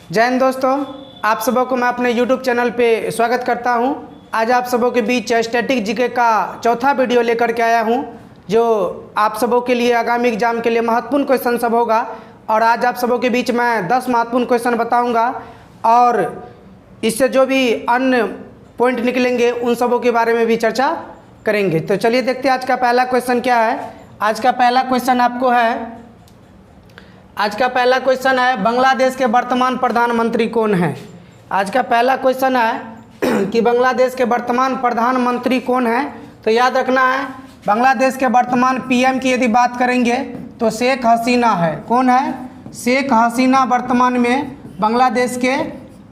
जय हिंद दोस्तों, आप सबों को मैं अपने YouTube चैनल पे स्वागत करता हूं। आज आप सबों के बीच स्टैटिक जीके का चौथा वीडियो लेकर के आया हूं, जो आप सबों के लिए आगामी एग्जाम के लिए महत्वपूर्ण क्वेश्चन सब होगा। और आज आप सबों के बीच मैं 10 महत्वपूर्ण क्वेश्चन बताऊंगा और इससे जो भी अन्य पॉइंट निकलेंगे उन सबों के बारे में भी चर्चा करेंगे। तो चलिए देखते हैं आज का पहला क्वेश्चन क्या है। आज का पहला क्वेश्चन है बांग्लादेश के वर्तमान प्रधानमंत्री कौन है। आज का पहला क्वेश्चन है कि बांग्लादेश के वर्तमान प्रधानमंत्री कौन है। तो याद रखना है, बांग्लादेश के वर्तमान पीएम की यदि बात करेंगे तो शेख हसीना है। कौन है? शेख हसीना वर्तमान में बांग्लादेश के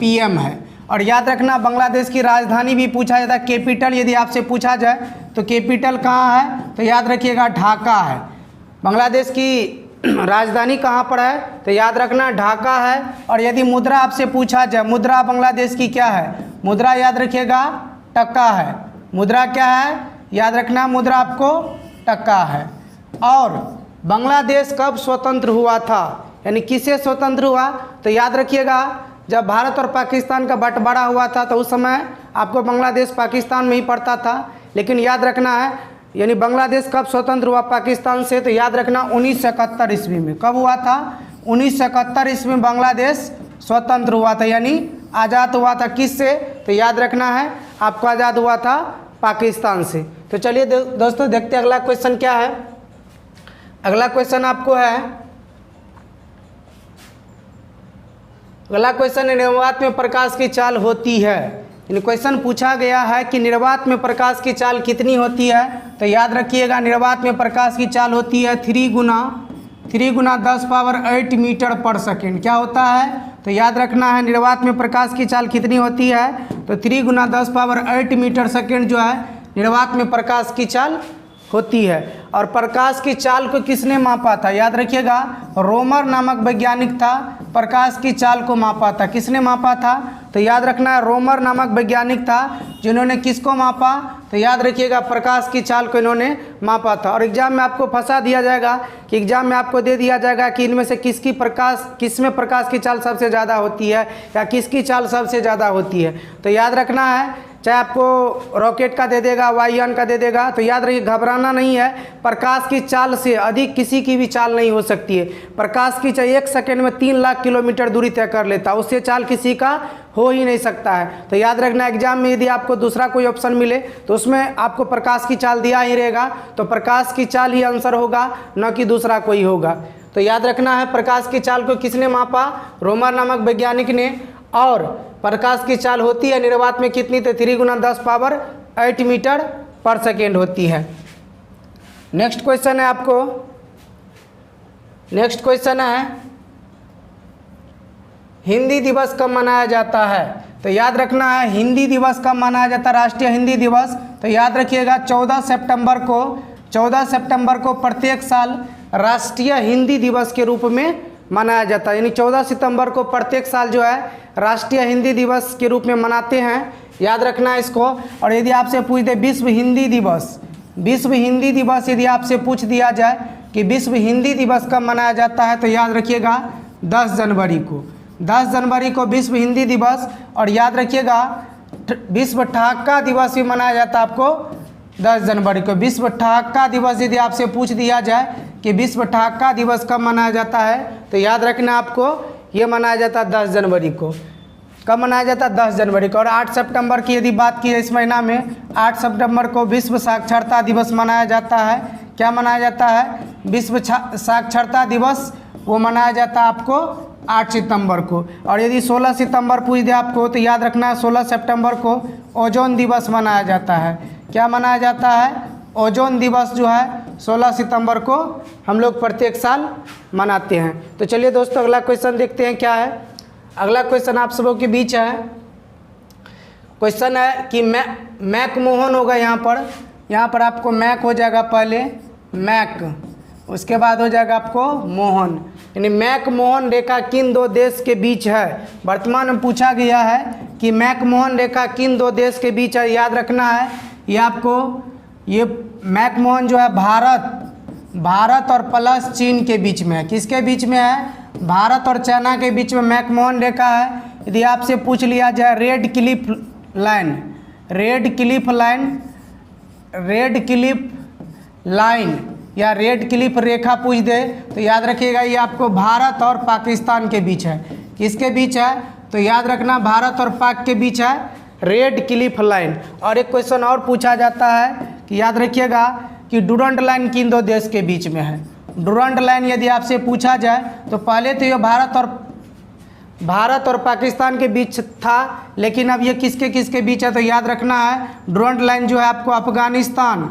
पीएम है। और याद रखना, बांग्लादेश की राजधानी भी पूछा जाता है, कैपिटल यदि आपसे पूछा जाए तो कैपिटल कहाँ है, तो याद रखिएगा ढाका है। बांग्लादेश की राजधानी कहाँ पर है, तो याद रखना ढाका है। और यदि मुद्रा आपसे पूछा जाए, मुद्रा बांग्लादेश की क्या है, मुद्रा याद रखिएगा टका है। मुद्रा क्या है, याद रखना मुद्रा आपको टका है। और बांग्लादेश कब स्वतंत्र हुआ था, यानी किससे स्वतंत्र हुआ, तो याद रखिएगा जब भारत और पाकिस्तान का बंटवारा हुआ था तो उस समय आपको बांग्लादेश पाकिस्तान में ही पड़ता था। लेकिन याद रखना है, यानी बांग्लादेश कब स्वतंत्र हुआ पाकिस्तान से, तो याद रखना 1971 ईस्वी में। कब हुआ था? 1971 ईस्वी में बांग्लादेश स्वतंत्र हुआ था, यानी आज़ाद हुआ था। किससे, तो याद रखना है आपको आज़ाद हुआ था पाकिस्तान से। तो चलिए दोस्तों देखते हैं अगला क्वेश्चन क्या है। अगला क्वेश्चन आपको है, अगला क्वेश्चन है निर्वात में प्रकाश की चाल होती है। क्वेश्चन पूछा गया है कि निर्वात में प्रकाश की चाल कितनी होती है। तो याद रखिएगा निर्वात में प्रकाश की चाल होती है 3 गुना 10⁸ मीटर पर सेकेंड। क्या होता है, तो याद रखना है निर्वात में प्रकाश की चाल कितनी होती है, तो 3 गुना 10⁸ मीटर सेकेंड जो है निर्वात में प्रकाश की चाल होती है। और प्रकाश की चाल को किसने मापा था, याद रखिएगा रोमर नामक वैज्ञानिक था, प्रकाश की चाल को मापा था। किसने मापा था, तो याद रखना है रोमर नामक वैज्ञानिक था जिन्होंने किसको मापा, तो याद रखिएगा प्रकाश की चाल को इन्होंने मापा था। और एग्जाम में आपको फंसा दिया जाएगा कि एग्जाम में आपको दे दिया जाएगा कि इनमें से किसमें प्रकाश की चाल सबसे ज़्यादा होती है या किसकी चाल सबसे ज़्यादा होती है। तो याद रखना है, चाहे आपको रॉकेट का दे देगा, वायुयान का दे देगा, तो याद रखिए घबराना नहीं है। प्रकाश की चाल से अधिक किसी की भी चाल नहीं हो सकती है। प्रकाश की चाल 1 सेकेंड में 3 लाख किलोमीटर दूरी तय कर लेता है, उससे चाल किसी का हो ही नहीं सकता है। तो याद रखना एग्जाम में यदि आपको दूसरा कोई ऑप्शन मिले तो उसमें आपको प्रकाश की चाल दिया ही रहेगा, तो प्रकाश की चाल ही आंसर होगा, न कि दूसरा कोई होगा। तो याद रखना है प्रकाश की चाल को किसने मापा, रोमर नामक वैज्ञानिक ने। और प्रकाश की चाल होती है निर्वात में कितनी, तो 3 गुना 10⁸ मीटर पर सेकेंड होती है। नेक्स्ट क्वेश्चन है आपको, नेक्स्ट क्वेश्चन है हिंदी दिवस कब मनाया जाता है। तो याद रखना है हिंदी दिवस कब मनाया जाता है, राष्ट्रीय हिंदी दिवस। तो याद रखिएगा 14 सितंबर को प्रत्येक साल राष्ट्रीय हिंदी दिवस के रूप में मनाया जाता है। यानी 14 सितंबर को प्रत्येक साल जो है राष्ट्रीय हिंदी दिवस के रूप में मनाते हैं, याद रखना है इसको। और यदि आपसे पूछ दे विश्व हिंदी दिवस यदि आपसे पूछ दिया जाए कि विश्व हिंदी दिवस कब मनाया जाता है, तो याद रखिएगा 10 जनवरी को विश्व हिंदी दिवस। और याद रखिएगा विश्व ठहाका दिवस भी मनाया जाता है आपको 10 जनवरी को। विश्व ठहाका दिवस यदि आपसे पूछ दिया जाए कि विश्व ठहाका दिवस कब मनाया जाता है, तो याद रखना आपको ये मनाया जाता है 10 जनवरी को। कब मनाया जाता है, 10 जनवरी को। और 8 सितंबर की यदि बात की इस महीना में, 8 सितंबर को विश्व साक्षरता दिवस मनाया जाता है। क्या मनाया जाता है, विश्व साक्षरता दिवस वो मनाया जाता है आपको 8 सितंबर को। और यदि 16 सितंबर पूछ दे आपको, तो याद रखना है 16 सितंबर को ओजोन दिवस मनाया जाता है। क्या मनाया जाता है, ओजोन दिवस जो है 16 सितंबर को हम लोग प्रत्येक साल मनाते हैं। तो चलिए दोस्तों अगला क्वेश्चन देखते हैं क्या है। अगला क्वेश्चन आप सबों के बीच है, क्वेश्चन है कि मैक मोहन होगा। यहाँ पर आपको मैक हो जाएगा, पहले मैक, उसके बाद हो जाएगा आपको मोहन। यानी मैक मोहन रेखा किन 2 देश के बीच है। वर्तमान में पूछा गया है कि मैक मोहन रेखा किन 2 देश के बीच है। याद रखना है ये आपको, ये मैक मोहन जो है भारत और प्लस चीन के बीच में है। किसके बीच में है, भारत और चाइना के बीच में मैकमोहन रेखा है। यदि आपसे पूछ लिया जाए red Cliff line, red Cliff line, red Cliff line या रेड क्लिफ रेखा पूछ दे तो याद रखिएगा ये आपको भारत और पाकिस्तान के बीच है। किसके बीच है? तो याद रखना भारत और पाक के बीच है रेड क्लिफ लाइन। और एक क्वेश्चन और पूछा जाता है कि याद रखिएगा कि डुरंड लाइन किन दो देश के बीच में है। डुरंड लाइन यदि आपसे पूछा जाए तो पहले तो ये भारत और पाकिस्तान के बीच था, लेकिन अब ये किसके किसके बीच है? तो याद रखना है डुरंड लाइन जो है आपको अफगानिस्तान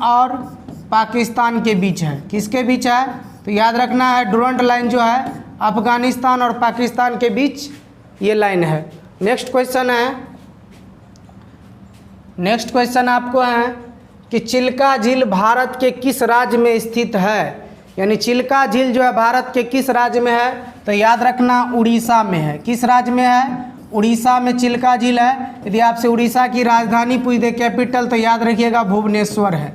और पाकिस्तान के बीच है। किसके बीच है? तो याद रखना है डुरंड लाइन जो है अफगानिस्तान और पाकिस्तान के बीच ये लाइन है। नेक्स्ट क्वेश्चन आपको है कि चिल्का झील भारत के किस राज्य में स्थित है? यानी चिल्का झील जो है भारत के किस राज्य में है? तो याद रखना उड़ीसा में है। किस राज्य में है? उड़ीसा में चिल्का झील है। यदि आपसे उड़ीसा की राजधानी पूछ दे कैपिटल तो याद रखिएगा भुवनेश्वर है।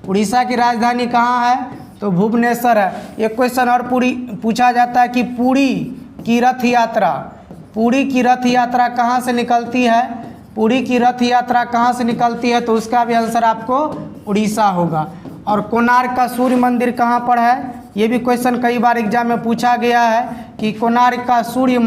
उड़ीसा की राजधानी कहाँ है? तो भुवनेश्वर है। एक क्वेश्चन और पूछा जाता है कि पुरी की रथ यात्रा कहाँ से निकलती है? पुरी की रथ यात्रा कहाँ से निकलती है? तो उसका भी आंसर आपको उड़ीसा होगा। और कोणार्क का सूर्य मंदिर कहाँ पर है? ये भी क्वेश्चन कई बार एग्जाम में पूछा गया है कि कोणार्क का सूर्य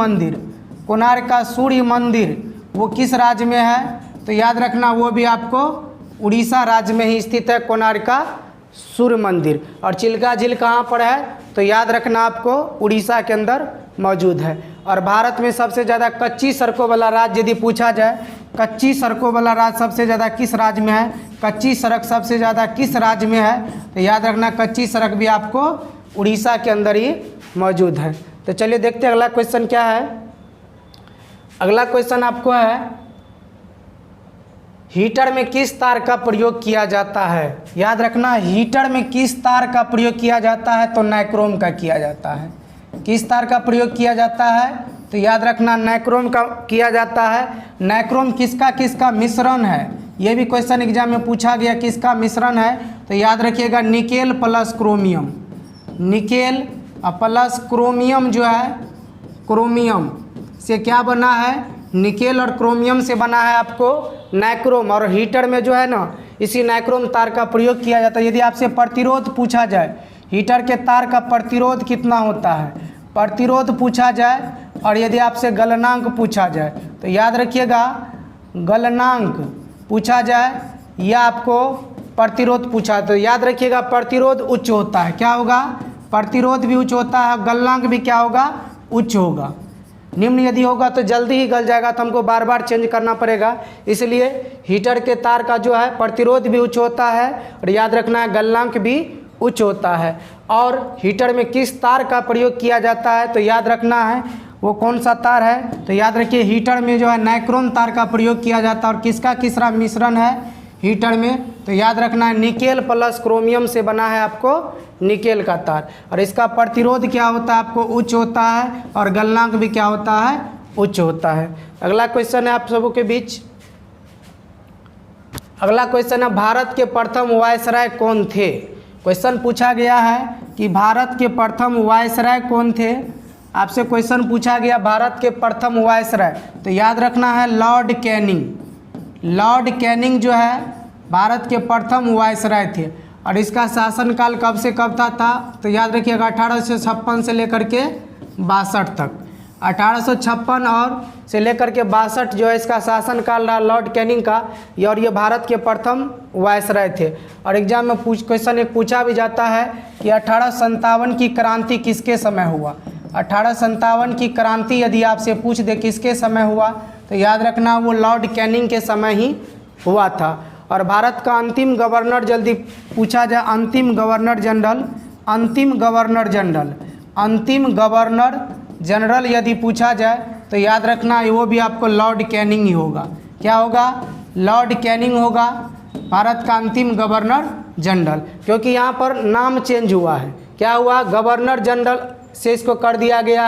मंदिर वो किस राज्य में है? तो याद रखना वो भी आपको उड़ीसा राज्य में ही स्थित है कोणार्क का सूर्य मंदिर। और चिल्का झील कहाँ पर है? तो याद रखना आपको उड़ीसा के अंदर मौजूद है। और भारत में सबसे ज़्यादा कच्ची सड़कों वाला राज्य यदि पूछा जाए, कच्ची सड़कों वाला राज्य सबसे ज़्यादा किस राज्य में है? कच्ची सड़क सबसे ज़्यादा किस राज्य में है? तो याद रखना कच्ची सड़क भी आपको उड़ीसा के अंदर ही मौजूद है। तो चलिए देखते हैं अगला क्वेश्चन क्या है। अगला क्वेश्चन आपको है हीटर में किस तार का प्रयोग किया जाता है? याद रखना हीटर में किस तार का प्रयोग किया जाता है? तो नाइक्रोम का किया जाता है। किस तार का प्रयोग किया जाता है? तो याद रखना नाइक्रोम का किया जाता है। नाइक्रोम किसका मिश्रण है? ये भी क्वेश्चन एग्जाम में पूछा गया किसका मिश्रण है? तो याद रखिएगा nickel plus chromium. Nickel plus chromium जो है, क्रोमियम से क्या बना है? निकेल और क्रोमियम से बना है आपको नाइक्रोम। और हीटर में जो है ना इसी नाइक्रोम तार का प्रयोग किया जाता है। यदि आपसे प्रतिरोध पूछा जाए हीटर के तार का प्रतिरोध कितना होता है, प्रतिरोध पूछा जाए, और यदि आपसे गलनांक पूछा जाए तो याद रखिएगा गलनांक पूछा जाए या आपको प्रतिरोध पूछा तो याद रखिएगा प्रतिरोध उच्च होता है। क्या होगा? प्रतिरोध भी उच्च होता है, गलनांक भी क्या होगा? उच्च होगा। निम्न यदि होगा तो जल्दी ही गल जाएगा तो हमको बार बार चेंज करना पड़ेगा। इसलिए हीटर के तार का जो है प्रतिरोध भी उच्च होता है और याद रखना है गलनांक भी उच्च होता है। और हीटर में किस तार का प्रयोग किया जाता है? तो याद रखना है वो कौन सा तार है? तो याद रखिए हीटर में जो है नाइक्रोम तार का प्रयोग किया जाता है। और किसका किसरा मिश्रण है हीटर में? तो याद रखना है निकेल प्लस क्रोमियम से बना है आपको निकेल का तार। और इसका प्रतिरोध क्या होता है? आपको उच्च होता है और गलनांक भी क्या होता है? उच्च होता है। अगला क्वेश्चन है आप सबों के बीच। अगला क्वेश्चन है भारत के प्रथम वायसराय कौन थे? क्वेश्चन पूछा गया है कि भारत के प्रथम वायसराय कौन थे? आपसे क्वेश्चन पूछा गया भारत के प्रथम वायसराय, तो याद रखना है लॉर्ड कैनिंग। लॉर्ड कैनिंग जो है भारत के प्रथम वायसराय थे। और इसका शासनकाल कब से कब था? तो याद रखिएगा 1856 से लेकर के 62 तक। 1856 और से लेकर के 62 जो है इसका शासनकाल रहा लॉर्ड कैनिंग का। और ये भारत के प्रथम वायसराय थे। और एग्जाम में क्वेश्चन एक पूछा भी जाता है कि 1857 की क्रांति किसके समय हुआ? 1857 की क्रांति यदि आपसे पूछ दे किसके समय हुआ तो याद रखना वो लॉर्ड कैनिंग के समय ही हुआ था। और भारत का अंतिम गवर्नर जल्दी पूछा जाए, अंतिम गवर्नर जनरल यदि पूछा जाए तो याद रखना वो भी आपको लॉर्ड कैनिंग ही होगा। क्या होगा? लॉर्ड कैनिंग होगा भारत का अंतिम गवर्नर जनरल, क्योंकि यहाँ पर नाम चेंज हुआ है। क्या हुआ? गवर्नर जनरल से इसको कर दिया गया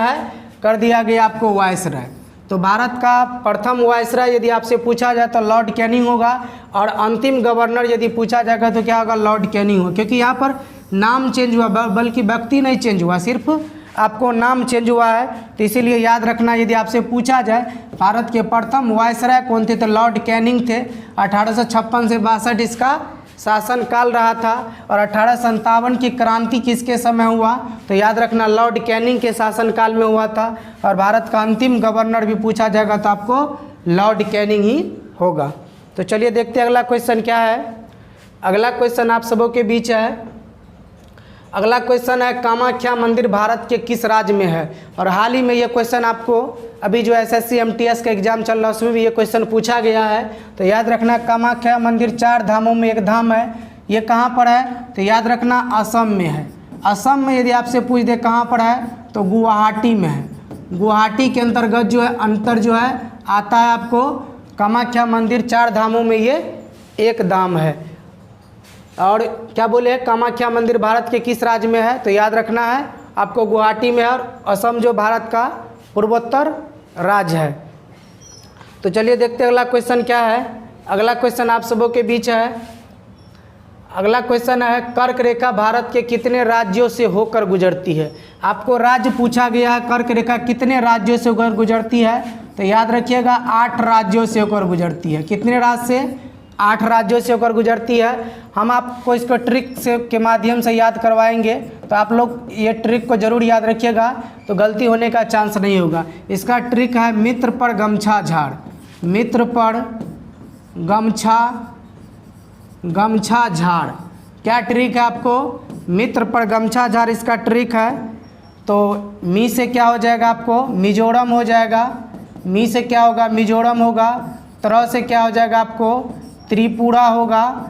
आपको वायसराय। तो भारत का प्रथम वायसराय यदि आपसे पूछा जाए तो लॉर्ड कैनिंग होगा। और अंतिम गवर्नर यदि पूछा जाएगा तो क्या होगा? लॉर्ड कैनिंग होगा, क्योंकि यहाँ पर नाम चेंज हुआ, बल्कि व्यक्ति नहीं चेंज हुआ, सिर्फ आपको नाम चेंज हुआ है। तो इसीलिए याद रखना, यदि आपसे पूछा जाए भारत के प्रथम वायसराय कौन थे, तो लॉर्ड कैनिंग थे। 1856 से 62 इसका शासनकाल रहा था। और 1857 की क्रांति किसके समय हुआ, तो याद रखना लॉर्ड कैनिंग के शासनकाल में हुआ था। और भारत का अंतिम गवर्नर भी पूछा जाएगा तो आपको लॉर्ड कैनिंग ही होगा। तो चलिए देखते हैं अगला क्वेश्चन क्या है। अगला क्वेश्चन आप सबों के बीच है। अगला क्वेश्चन है कामाख्या मंदिर भारत के किस राज्य में है। और हाल ही में ये क्वेश्चन आपको अभी जो SSC MTS का एग्जाम चल रहा है उसमें भी ये क्वेश्चन पूछा गया है। तो याद रखना कामाख्या मंदिर 4 धामों में एक धाम है। ये कहाँ पर है, तो याद रखना असम में है। असम में यदि आपसे पूछ दे कहाँ पर है, तो गुवाहाटी में है। गुवाहाटी के अंतर्गत जो है आता है आपको कामाख्या मंदिर। 4 धामों में ये एक धाम है। और क्या बोले, कामाख्या मंदिर भारत के किस राज्य में है, तो याद रखना है आपको गुवाहाटी में है। और असम जो भारत का पूर्वोत्तर राज्य है। तो चलिए देखते हैं अगला क्वेश्चन क्या है। अगला क्वेश्चन आप सबों के बीच है। अगला क्वेश्चन है कर्क रेखा भारत के कितने राज्यों से होकर गुजरती है। आपको राज्य पूछा गया है, कर्क रेखा कितने राज्यों से होकर गुजरती है, तो याद रखिएगा 8 राज्यों से होकर गुजरती है। कितने राज्य से, 8 राज्यों से होकर गुजरती है। हम आपको इसको ट्रिक से के माध्यम से याद करवाएंगे, तो आप लोग ये ट्रिक को ज़रूर याद रखिएगा, तो गलती होने का चांस नहीं होगा। इसका ट्रिक है मित्र पर गमछा झाड़। मित्र पर गमछा झाड़, क्या ट्रिक है आपको, मित्र पर गमछा झाड़ इसका ट्रिक है। तो मी से क्या हो जाएगा आपको, मिजोरम हो जाएगा। मी से क्या होगा, मिजोरम होगा। त्र से क्या हो जाएगा आपको, त्रिपुरा होगा।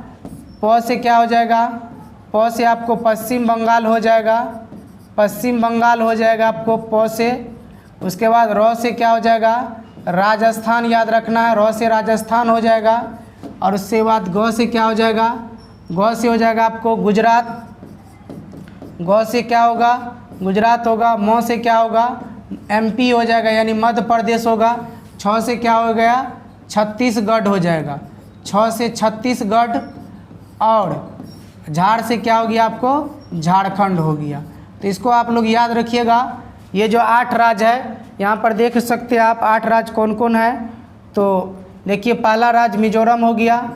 प से क्या हो जाएगा, प से आपको पश्चिम बंगाल हो जाएगा। पश्चिम बंगाल हो जाएगा आपको प से। उसके बाद र से क्या हो जाएगा, राजस्थान, याद रखना है र से राजस्थान हो जाएगा। और उसके बाद ग से क्या हो जाएगा, ग से हो जाएगा आपको गुजरात। ग से क्या होगा, गुजरात होगा। म से क्या होगा, MP हो जाएगा, यानी मध्य प्रदेश होगा। छ से क्या हो गया, छत्तीसगढ़ हो जाएगा। 6 से छत्तीसगढ़। और झाड़ से क्या हो गया आपको, झारखंड हो गया। तो इसको आप लोग याद रखिएगा। ये जो 8 राज्य है, यहाँ पर देख सकते हैं आप 8 राज्य कौन कौन है। तो देखिए पहला राज्य मिजोरम हो गया,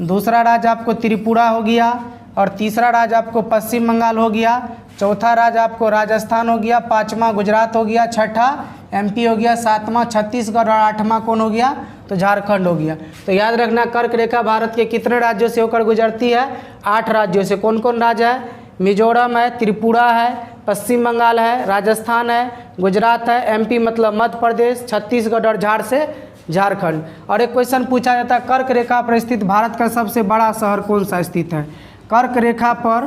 दूसरा राज्य आपको त्रिपुरा हो गया, और तीसरा राज्य आपको पश्चिम बंगाल हो गया, चौथा राज्य आपको राजस्थान हो गया, पाँचवा गुजरात हो गया, छठा MP हो गया, सातवां छत्तीसगढ़, और 8वां कौन हो गया, तो झारखंड हो गया। तो याद रखना कर्क रेखा भारत के कितने राज्यों से होकर गुजरती है, 8 राज्यों से। कौन कौन राज्य है, मिजोरम है, त्रिपुरा है, पश्चिम बंगाल है, राजस्थान है, गुजरात है, MP मतलब मध्य प्रदेश, छत्तीसगढ़, और झाड़ से झारखंड। और एक क्वेश्चन पूछा जाता है कर्क रेखा पर स्थित भारत का सबसे बड़ा शहर कौन सा स्थित है। कर्क रेखा पर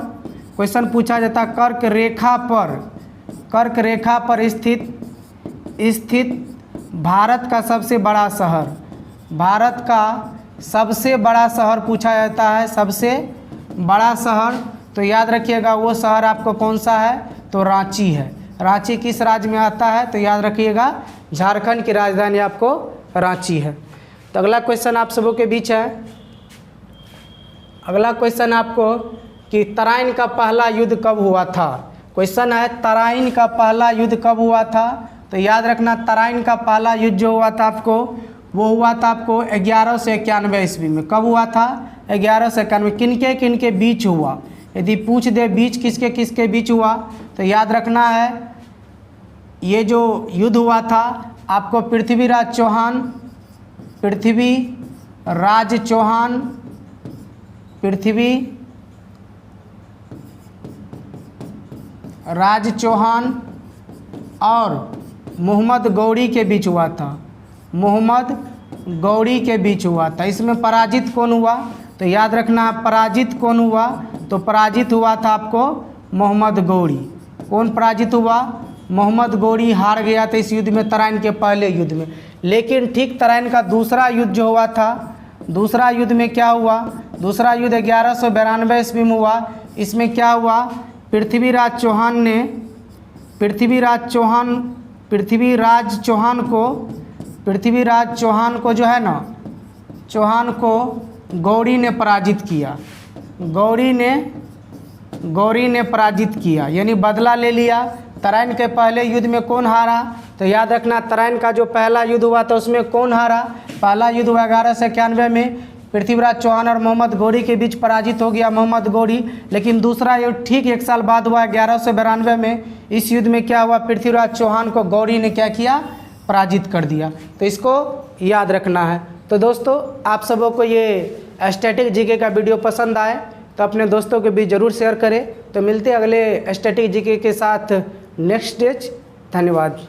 क्वेश्चन पूछा जाता है कर्क रेखा पर स्थित भारत का सबसे बड़ा शहर। भारत का सबसे बड़ा शहर पूछा जाता है, सबसे बड़ा शहर। तो याद रखिएगा वो शहर आपको कौन सा है, तो रांची है। रांची किस राज्य में आता है, तो याद रखिएगा झारखंड की राजधानी आपको रांची है। तो अगला क्वेश्चन आप सबों के बीच है। अगला क्वेश्चन आपको कि तराइन का पहला युद्ध कब हुआ था। क्वेश्चन है तराइन का पहला युद्ध कब हुआ था। तो याद रखना तराइन का पहला युद्ध जो हुआ था आपको, वो हुआ था आपको 1191 ईस्वी में। कब हुआ था, 1191। किनके बीच हुआ, यदि पूछ दे बीच किसके किसके बीच हुआ, तो याद रखना है ये जो युद्ध हुआ था आपको पृथ्वीराज चौहान और मोहम्मद गौरी के बीच हुआ था। मोहम्मद गौरी के बीच हुआ था। इसमें पराजित कौन हुआ, तो याद रखना पराजित कौन हुआ, तो पराजित हुआ था आपको मोहम्मद गौरी। कौन पराजित हुआ, मोहम्मद गौरी हार गया था इस युद्ध में, तराइन के पहले युद्ध में। लेकिन ठीक तराइन का दूसरा युद्ध जो हुआ था, दूसरा युद्ध में क्या हुआ, दूसरा युद्ध 1192 ईस्वी में हुआ। इसमें क्या हुआ, पृथ्वीराज चौहान को जो है ना, चौहान को गौरी ने पराजित किया। गौरी ने गौरी ने पराजित किया, यानी बदला ले लिया। तराइन के पहले युद्ध में कौन हारा? तो याद रखना, तराइन का जो पहला युद्ध हुआ था उसमें कौन हारा? पहला युद्ध हुआ 1191 में, पृथ्वीराज चौहान और मोहम्मद गौरी के बीच पराजित हो गया मोहम्मद गौरी। लेकिन दूसरा युद्ध ठीक 1 साल बाद हुआ 1192 में। इस युद्ध में क्या हुआ? पृथ्वीराज चौहान को गौरी ने क्या किया? पराजित कर दिया। तो इसको याद रखना है। तो दोस्तों, आप सबों को ये स्टैटिक जीके का वीडियो पसंद आए तो अपने दोस्तों के बीच ज़रूर शेयर करें। तो मिलते हैं अगले स्टैटिक जीके के साथ नेक्स्ट डेज। धन्यवाद।